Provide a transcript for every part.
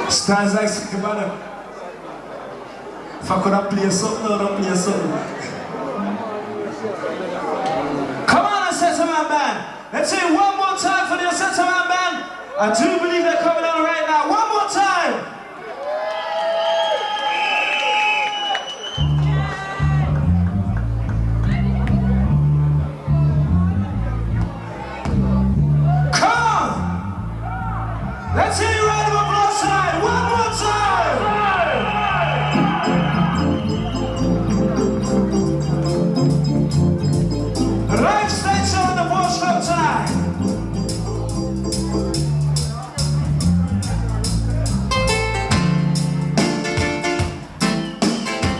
Styles like Sicky Banner. If I could have played something, I would play something. Come on, Assessment Band. Let's say one more time for the Assessment Band. I do believe they're coming on right now. One more time. Let's hear you round of applause tonight. One more time. Live station on the Post Club tonight.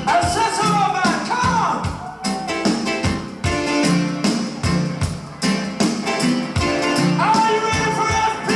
Assessment Band, come on. Are you ready for FP?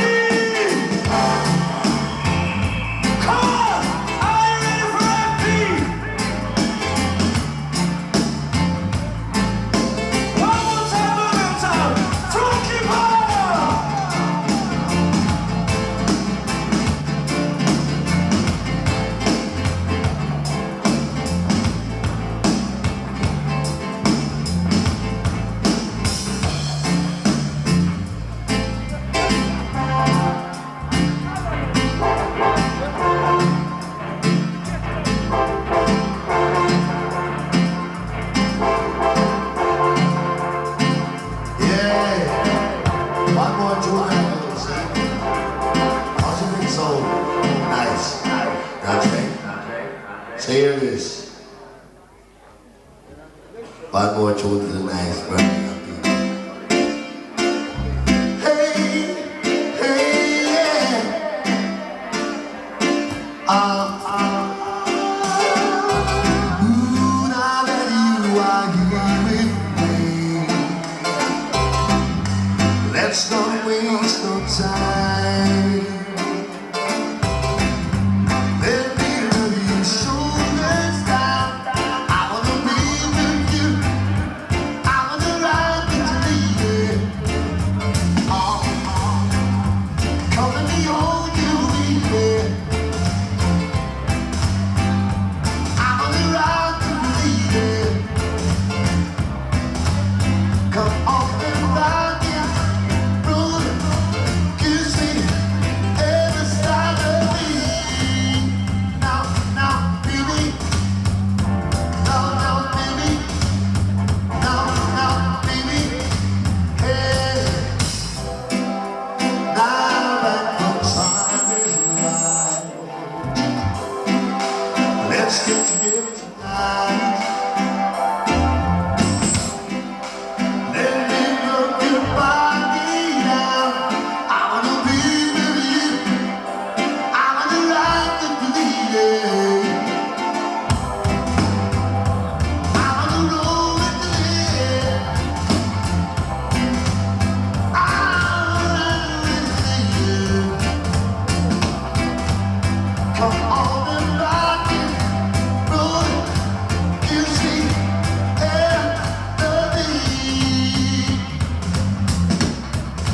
So here it is. One more tune to the nice brother. Hey, hey, yeah. Ooh, now that you are here with me, let's not waste no time. Let's get together tonight. Let me look your body down. I wanna be with you. I wanna ride the bleeding. I wanna roll with the wind. I wanna ride with you. Come on and rock it.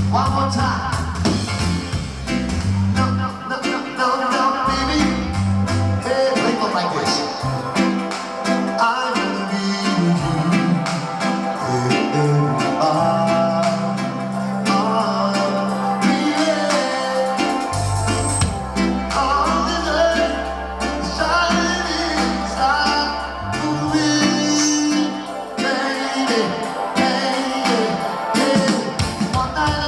One more time. No, no, no, no, no, no, baby. Hey, wake up like this. I wanna be with you. Hey, baby. All the day, shining inside of me, baby. One night.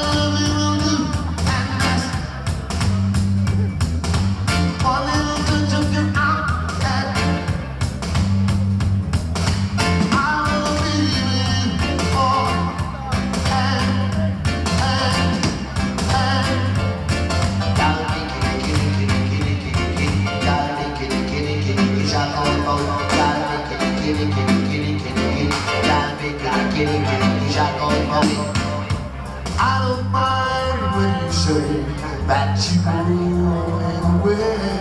I don't mind when you say that you go away.